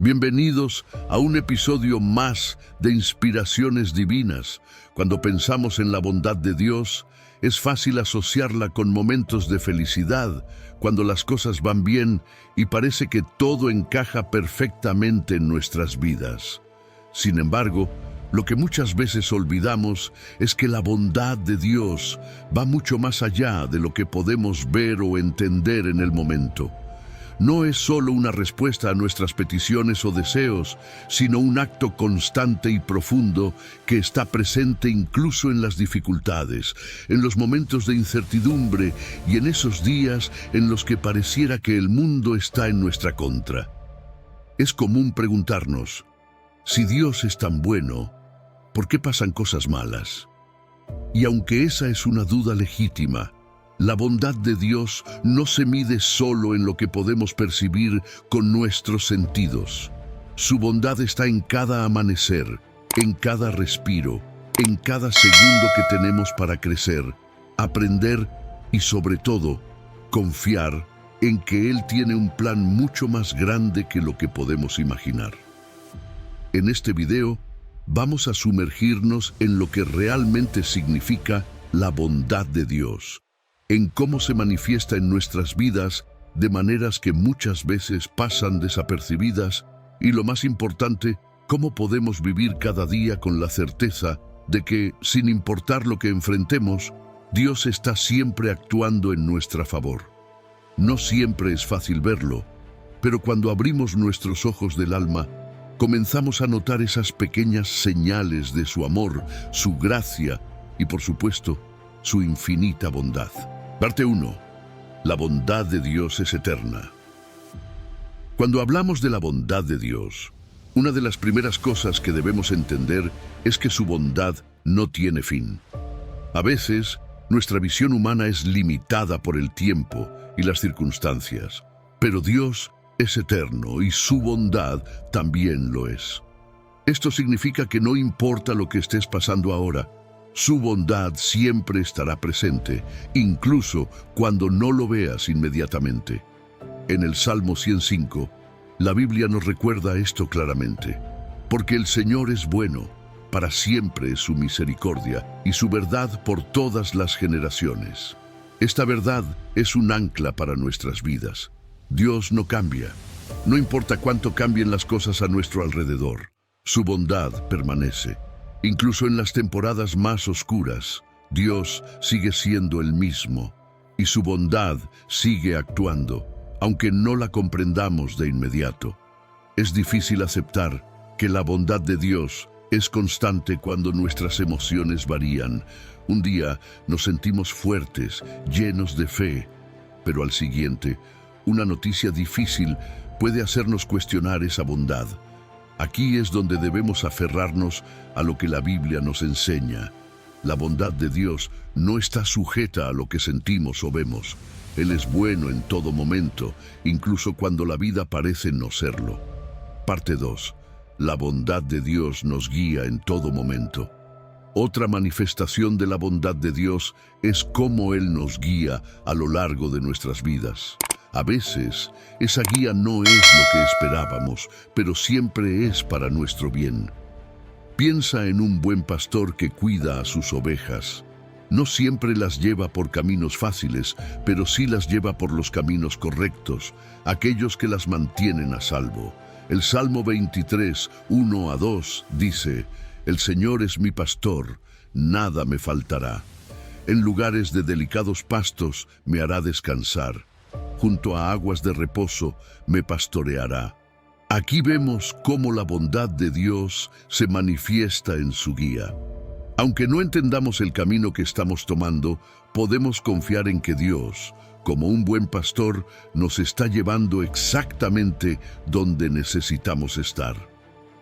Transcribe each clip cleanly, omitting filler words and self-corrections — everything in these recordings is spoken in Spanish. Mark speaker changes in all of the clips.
Speaker 1: Bienvenidos a un episodio más de Inspiraciones Divinas. Cuando pensamos en la bondad de Dios, es fácil asociarla con momentos de felicidad, cuando las cosas van bien y parece que todo encaja perfectamente en nuestras vidas. Sin embargo, lo que muchas veces olvidamos es que la bondad de Dios va mucho más allá de lo que podemos ver o entender en el momento. No es solo una respuesta a nuestras peticiones o deseos, sino un acto constante y profundo que está presente incluso en las dificultades, en los momentos de incertidumbre y en esos días en los que pareciera que el mundo está en nuestra contra. Es común preguntarnos, si Dios es tan bueno, ¿por qué pasan cosas malas? Y aunque esa es una duda legítima, la bondad de Dios no se mide solo en lo que podemos percibir con nuestros sentidos. Su bondad está en cada amanecer, en cada respiro, en cada segundo que tenemos para crecer, aprender y sobre todo, confiar en que Él tiene un plan mucho más grande que lo que podemos imaginar. En este video, vamos a sumergirnos en lo que realmente significa la bondad de Dios, en cómo se manifiesta en nuestras vidas de maneras que muchas veces pasan desapercibidas y, lo más importante, cómo podemos vivir cada día con la certeza de que, sin importar lo que enfrentemos, Dios está siempre actuando en nuestro favor. No siempre es fácil verlo, pero cuando abrimos nuestros ojos del alma, comenzamos a notar esas pequeñas señales de su amor, su gracia y, por supuesto, su infinita bondad. Parte 1. La bondad de Dios es eterna. Cuando hablamos de la bondad de Dios, una de las primeras cosas que debemos entender es que su bondad no tiene fin. A veces, nuestra visión humana es limitada por el tiempo y las circunstancias, pero Dios es eterno y su bondad también lo es. Esto significa que no importa lo que estés pasando ahora, su bondad siempre estará presente, incluso cuando no lo veas inmediatamente. En el Salmo 105, la Biblia nos recuerda esto claramente. Porque el Señor es bueno, para siempre es su misericordia y su verdad por todas las generaciones. Esta verdad es un ancla para nuestras vidas. Dios no cambia. No importa cuánto cambien las cosas a nuestro alrededor, su bondad permanece. Incluso en las temporadas más oscuras, Dios sigue siendo el mismo y su bondad sigue actuando, aunque no la comprendamos de inmediato. Es difícil aceptar que la bondad de Dios es constante cuando nuestras emociones varían. Un día nos sentimos fuertes, llenos de fe, pero al siguiente, una noticia difícil puede hacernos cuestionar esa bondad. Aquí es donde debemos aferrarnos a lo que la Biblia nos enseña. La bondad de Dios no está sujeta a lo que sentimos o vemos. Él es bueno en todo momento, incluso cuando la vida parece no serlo. Parte 2. La bondad de Dios nos guía en todo momento. Otra manifestación de la bondad de Dios es cómo Él nos guía a lo largo de nuestras vidas. A veces, esa guía no es lo que esperábamos, pero siempre es para nuestro bien. Piensa en un buen pastor que cuida a sus ovejas. No siempre las lleva por caminos fáciles, pero sí las lleva por los caminos correctos, aquellos que las mantienen a salvo. El Salmo 23, 1-2 dice: El Señor es mi pastor, nada me faltará. En lugares de delicados pastos me hará descansar. Junto a aguas de reposo me pastoreará. Aquí vemos cómo la bondad de Dios se manifiesta en su guía. Aunque no entendamos el camino que estamos tomando, podemos confiar en que Dios, como un buen pastor, nos está llevando exactamente donde necesitamos estar.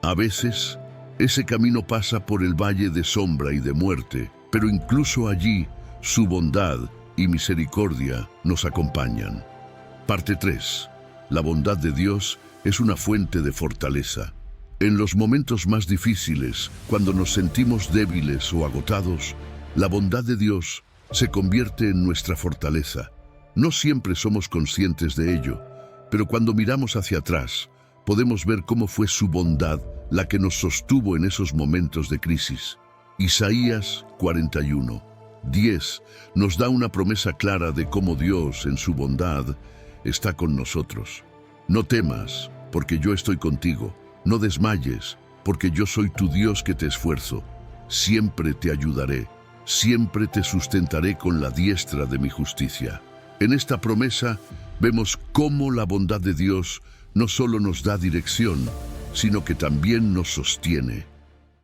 Speaker 1: A veces, ese camino pasa por el valle de sombra y de muerte, pero incluso allí, su bondad y misericordia nos acompañan. Parte 3. La bondad de Dios es una fuente de fortaleza. En los momentos más difíciles, cuando nos sentimos débiles o agotados, la bondad de Dios se convierte en nuestra fortaleza. No siempre somos conscientes de ello, pero cuando miramos hacia atrás, podemos ver cómo fue su bondad la que nos sostuvo en esos momentos de crisis. Isaías 41:10 nos da una promesa clara de cómo Dios, en su bondad, está con nosotros. No temas, porque yo estoy contigo. No desmayes, porque yo soy tu Dios que te esfuerzo. Siempre te ayudaré, siempre te sustentaré con la diestra de mi justicia. En esta promesa vemos cómo la bondad de Dios no solo nos da dirección, sino que también nos sostiene.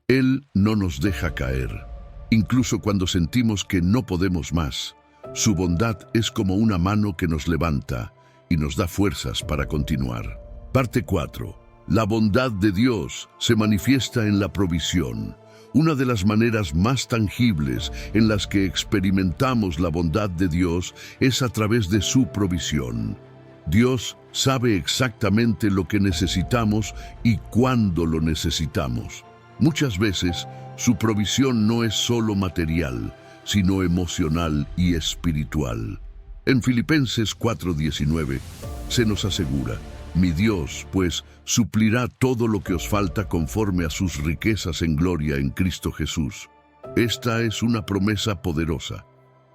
Speaker 1: Él no nos deja caer, incluso cuando sentimos que no podemos más. Su bondad es como una mano que nos levanta y nos da fuerzas para continuar. Parte 4. La bondad de Dios se manifiesta en la provisión. Una de las maneras más tangibles en las que experimentamos la bondad de Dios es a través de su provisión. Dios sabe exactamente lo que necesitamos y cuándo lo necesitamos. Muchas veces, su provisión no es solo material, sino emocional y espiritual. En Filipenses 4:19 se nos asegura: mi Dios, pues, suplirá todo lo que os falta conforme a sus riquezas en gloria en Cristo Jesús. Esta es una promesa poderosa.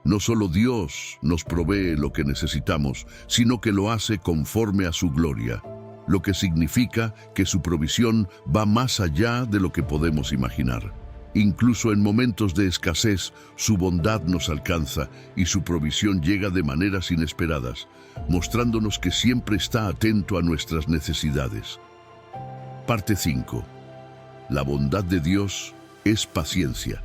Speaker 1: No solo Dios nos provee lo que necesitamos, sino que lo hace conforme a su gloria, lo que significa que su provisión va más allá de lo que podemos imaginar. Incluso en momentos de escasez, su bondad nos alcanza y su provisión llega de maneras inesperadas, mostrándonos que siempre está atento a nuestras necesidades. Parte 5. La bondad de Dios es paciencia.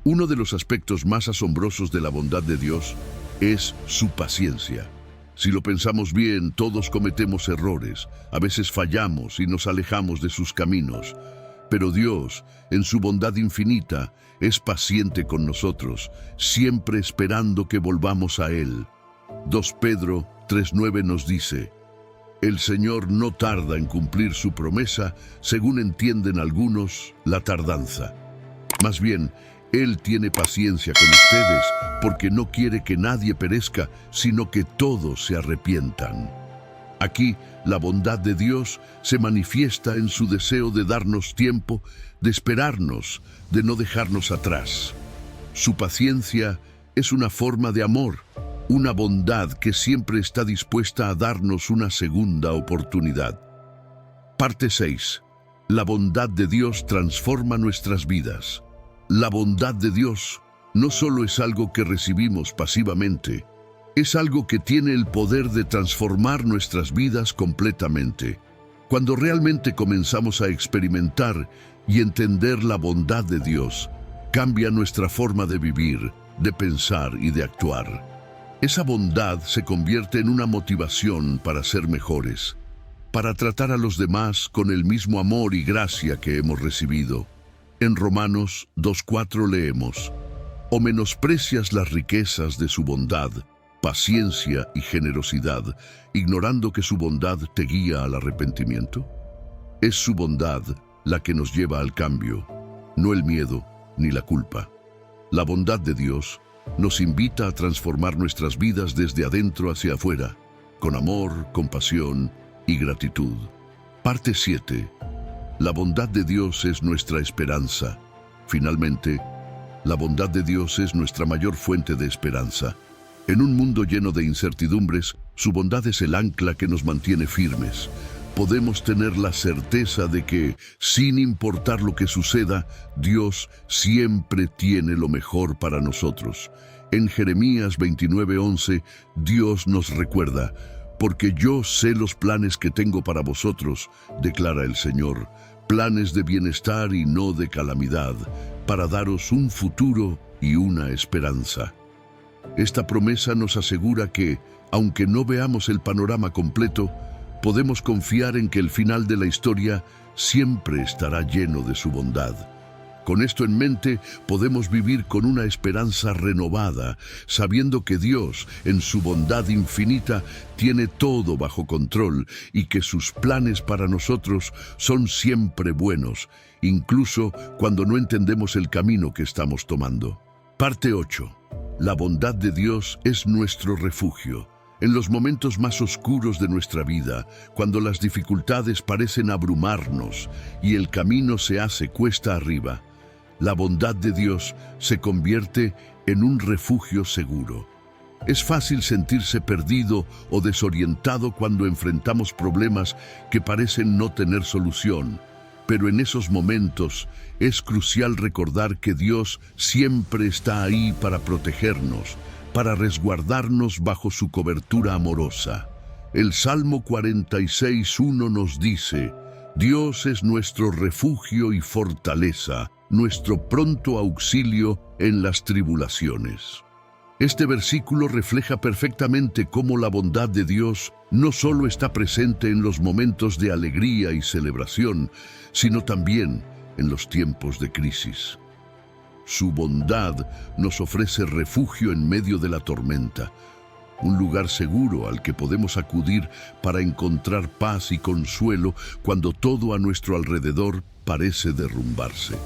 Speaker 1: Uno de los aspectos más asombrosos de la bondad de Dios es su paciencia. Si lo pensamos bien, todos cometemos errores, a veces fallamos y nos alejamos de sus caminos. Pero Dios, en su bondad infinita, es paciente con nosotros, siempre esperando que volvamos a Él. 2 Pedro 3:9 nos dice: el Señor no tarda en cumplir su promesa, según entienden algunos la tardanza. Más bien, Él tiene paciencia con ustedes, porque no quiere que nadie perezca, sino que todos se arrepientan. Aquí, la bondad de Dios se manifiesta en su deseo de darnos tiempo, de esperarnos, de no dejarnos atrás. Su paciencia es una forma de amor, una bondad que siempre está dispuesta a darnos una segunda oportunidad. Parte 6. La bondad de Dios transforma nuestras vidas. La bondad de Dios no solo es algo que recibimos pasivamente, es algo que tiene el poder de transformar nuestras vidas completamente. Cuando realmente comenzamos a experimentar y entender la bondad de Dios, cambia nuestra forma de vivir, de pensar y de actuar. Esa bondad se convierte en una motivación para ser mejores, para tratar a los demás con el mismo amor y gracia que hemos recibido. En Romanos 2:4 leemos: ¿o menosprecias las riquezas de su bondad, paciencia y generosidad, ignorando que su bondad te guía al arrepentimiento? Es su bondad la que nos lleva al cambio, no el miedo ni la culpa. La bondad de Dios nos invita a transformar nuestras vidas desde adentro hacia afuera, con amor, compasión y gratitud. Parte 7. La bondad de Dios es nuestra esperanza. Finalmente, la bondad de Dios es nuestra mayor fuente de esperanza. En un mundo lleno de incertidumbres, su bondad es el ancla que nos mantiene firmes. Podemos tener la certeza de que, sin importar lo que suceda, Dios siempre tiene lo mejor para nosotros. En Jeremías 29:11, Dios nos recuerda: porque yo sé los planes que tengo para vosotros, declara el Señor, planes de bienestar y no de calamidad, para daros un futuro y una esperanza. Esta promesa nos asegura que, aunque no veamos el panorama completo, podemos confiar en que el final de la historia siempre estará lleno de su bondad. Con esto en mente, podemos vivir con una esperanza renovada, sabiendo que Dios, en su bondad infinita, tiene todo bajo control y que sus planes para nosotros son siempre buenos, incluso cuando no entendemos el camino que estamos tomando. Parte 8. La bondad de Dios es nuestro refugio. En los momentos más oscuros de nuestra vida, cuando las dificultades parecen abrumarnos y el camino se hace cuesta arriba, la bondad de Dios se convierte en un refugio seguro. Es fácil sentirse perdido o desorientado cuando enfrentamos problemas que parecen no tener solución, pero en esos momentos es crucial recordar que Dios siempre está ahí para protegernos, para resguardarnos bajo su cobertura amorosa. El Salmo 46:1 nos dice: Dios es nuestro refugio y fortaleza, nuestro pronto auxilio en las tribulaciones. Este versículo refleja perfectamente cómo la bondad de Dios no solo está presente en los momentos de alegría y celebración, sino también en los tiempos de crisis. Su bondad nos ofrece refugio en medio de la tormenta, un lugar seguro al que podemos acudir para encontrar paz y consuelo cuando todo a nuestro alrededor parece derrumbarse.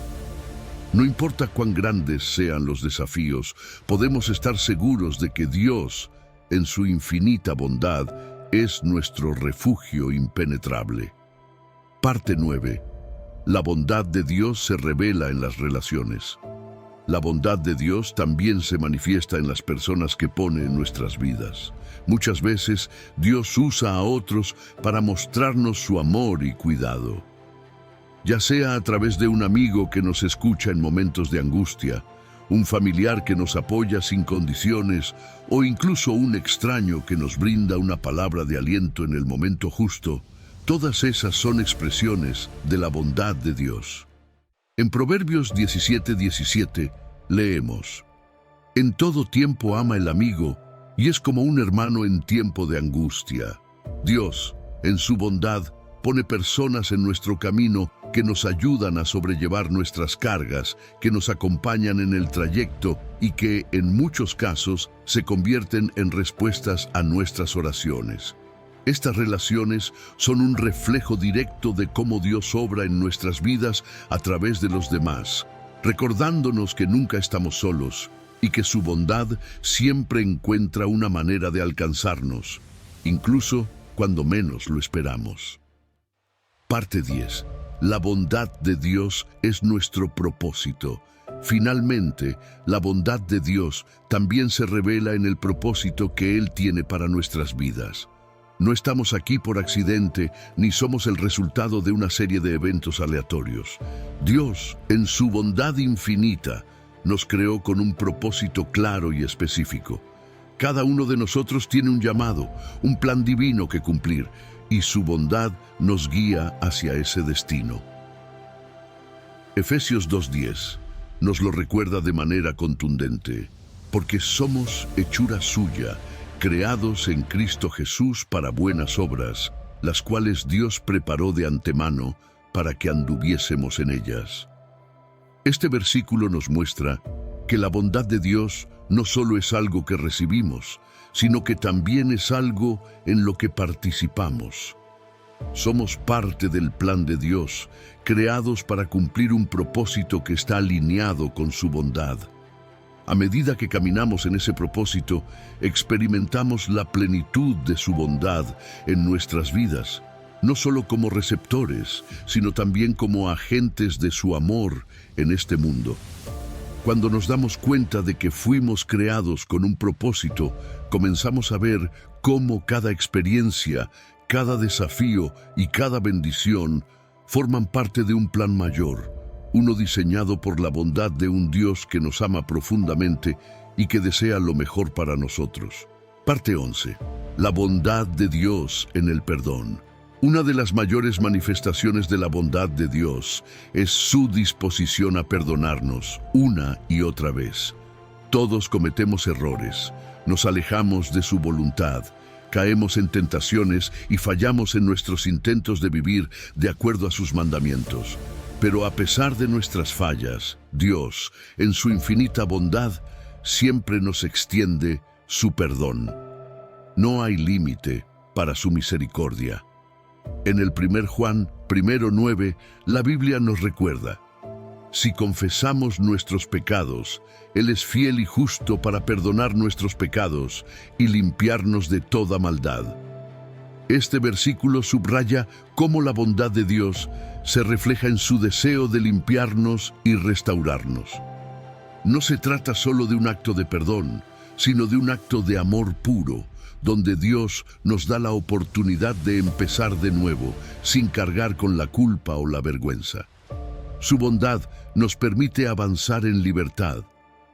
Speaker 1: No importa cuán grandes sean los desafíos, podemos estar seguros de que Dios, en su infinita bondad, es nuestro refugio impenetrable. Parte 9. La bondad de Dios se revela en las relaciones. La bondad de Dios también se manifiesta en las personas que pone en nuestras vidas. Muchas veces Dios usa a otros para mostrarnos su amor y cuidado. Ya sea a través de un amigo que nos escucha en momentos de angustia, un familiar que nos apoya sin condiciones o incluso un extraño que nos brinda una palabra de aliento en el momento justo, todas esas son expresiones de la bondad de Dios. En Proverbios 17:17 leemos: En todo tiempo ama el amigo y es como un hermano en tiempo de angustia. Dios, en su bondad, pone personas en nuestro camino que nos ayudan a sobrellevar nuestras cargas, que nos acompañan en el trayecto y que, en muchos casos, se convierten en respuestas a nuestras oraciones. Estas relaciones son un reflejo directo de cómo Dios obra en nuestras vidas a través de los demás, recordándonos que nunca estamos solos y que su bondad siempre encuentra una manera de alcanzarnos, incluso cuando menos lo esperamos. Parte 10. La bondad de Dios es nuestro propósito. Finalmente, la bondad de Dios también se revela en el propósito que Él tiene para nuestras vidas. No estamos aquí por accidente, ni somos el resultado de una serie de eventos aleatorios. Dios, en su bondad infinita, nos creó con un propósito claro y específico. Cada uno de nosotros tiene un llamado, un plan divino que cumplir, y su bondad nos guía hacia ese destino. Efesios 2:10 nos lo recuerda de manera contundente: porque somos hechura suya, creados en Cristo Jesús para buenas obras, las cuales Dios preparó de antemano para que anduviésemos en ellas. Este versículo nos muestra que la bondad de Dios no solo es algo que recibimos, sino que también es algo en lo que participamos. Somos parte del plan de Dios, creados para cumplir un propósito que está alineado con su bondad. A medida que caminamos en ese propósito, experimentamos la plenitud de su bondad en nuestras vidas, no solo como receptores, sino también como agentes de su amor en este mundo. Cuando nos damos cuenta de que fuimos creados con un propósito, comenzamos a ver cómo cada experiencia, cada desafío y cada bendición forman parte de un plan mayor, uno diseñado por la bondad de un Dios que nos ama profundamente y que desea lo mejor para nosotros. Parte 11. La bondad de Dios en el perdón. Una de las mayores manifestaciones de la bondad de Dios es su disposición a perdonarnos una y otra vez. Todos cometemos errores, nos alejamos de su voluntad, caemos en tentaciones y fallamos en nuestros intentos de vivir de acuerdo a sus mandamientos. Pero a pesar de nuestras fallas, Dios, en su infinita bondad, siempre nos extiende su perdón. No hay límite para su misericordia. En el 1 Juan 1:9, la Biblia nos recuerda: Si confesamos nuestros pecados, Él es fiel y justo para perdonar nuestros pecados y limpiarnos de toda maldad. Este versículo subraya cómo la bondad de Dios se refleja en su deseo de limpiarnos y restaurarnos. No se trata solo de un acto de perdón, sino de un acto de amor puro, donde Dios nos da la oportunidad de empezar de nuevo, sin cargar con la culpa o la vergüenza. Su bondad nos permite avanzar en libertad,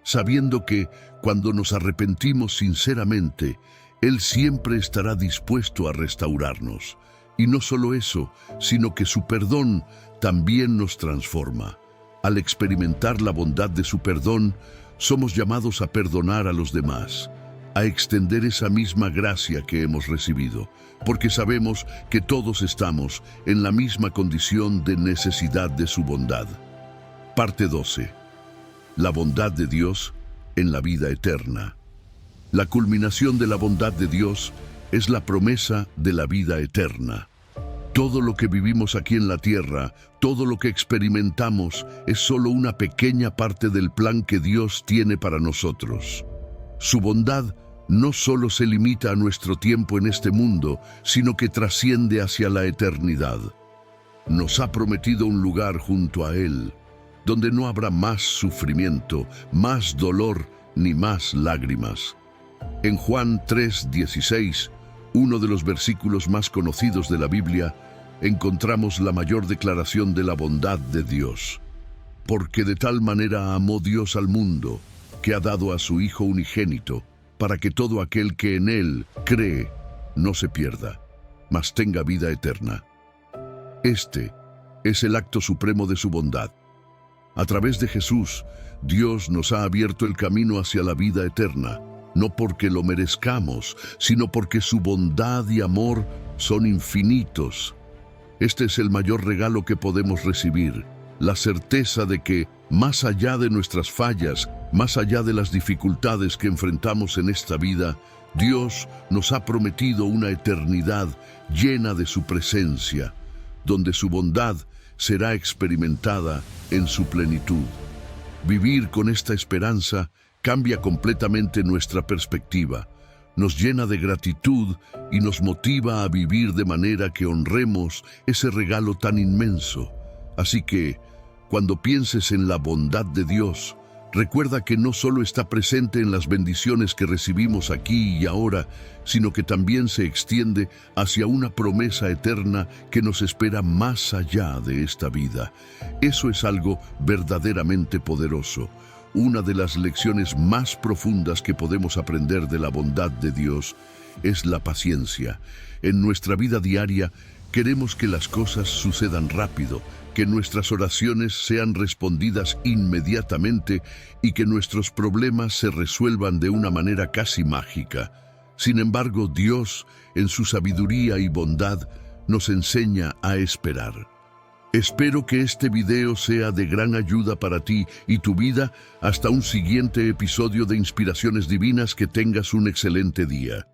Speaker 1: sabiendo que, cuando nos arrepentimos sinceramente, Él siempre estará dispuesto a restaurarnos. Y no solo eso, sino que su perdón también nos transforma. Al experimentar la bondad de su perdón, somos llamados a perdonar a los demás, a extender esa misma gracia que hemos recibido, porque sabemos que todos estamos en la misma condición de necesidad de su bondad. Parte 12. La bondad de Dios en la vida eterna. La culminación de la bondad de Dios es la promesa de la vida eterna. Todo lo que vivimos aquí en la tierra, todo lo que experimentamos, es solo una pequeña parte del plan que Dios tiene para nosotros. Su bondad no solo se limita a nuestro tiempo en este mundo, sino que trasciende hacia la eternidad. Nos ha prometido un lugar junto a Él, donde no habrá más sufrimiento, más dolor, ni más lágrimas. En Juan 3:16, uno de los versículos más conocidos de la Biblia, encontramos la mayor declaración de la bondad de Dios. Porque de tal manera amó Dios al mundo, que ha dado a su Hijo unigénito, para que todo aquel que en Él cree no se pierda, mas tenga vida eterna. Este es el acto supremo de su bondad. A través de Jesús, Dios nos ha abierto el camino hacia la vida eterna, no porque lo merezcamos, sino porque su bondad y amor son infinitos. Este es el mayor regalo que podemos recibir, la certeza de que, más allá de nuestras fallas, más allá de las dificultades que enfrentamos en esta vida, Dios nos ha prometido una eternidad llena de su presencia, donde su bondad será experimentada en su plenitud. Vivir con esta esperanza cambia completamente nuestra perspectiva, nos llena de gratitud y nos motiva a vivir de manera que honremos ese regalo tan inmenso. Así que, cuando pienses en la bondad de Dios, recuerda que no solo está presente en las bendiciones que recibimos aquí y ahora, sino que también se extiende hacia una promesa eterna que nos espera más allá de esta vida. Eso es algo verdaderamente poderoso. Una de las lecciones más profundas que podemos aprender de la bondad de Dios es la paciencia. En nuestra vida diaria queremos que las cosas sucedan rápido, que nuestras oraciones sean respondidas inmediatamente y que nuestros problemas se resuelvan de una manera casi mágica. Sin embargo, Dios, en su sabiduría y bondad, nos enseña a esperar. Espero que este video sea de gran ayuda para ti y tu vida. Hasta un siguiente episodio de Inspiraciones Divinas. Que tengas un excelente día.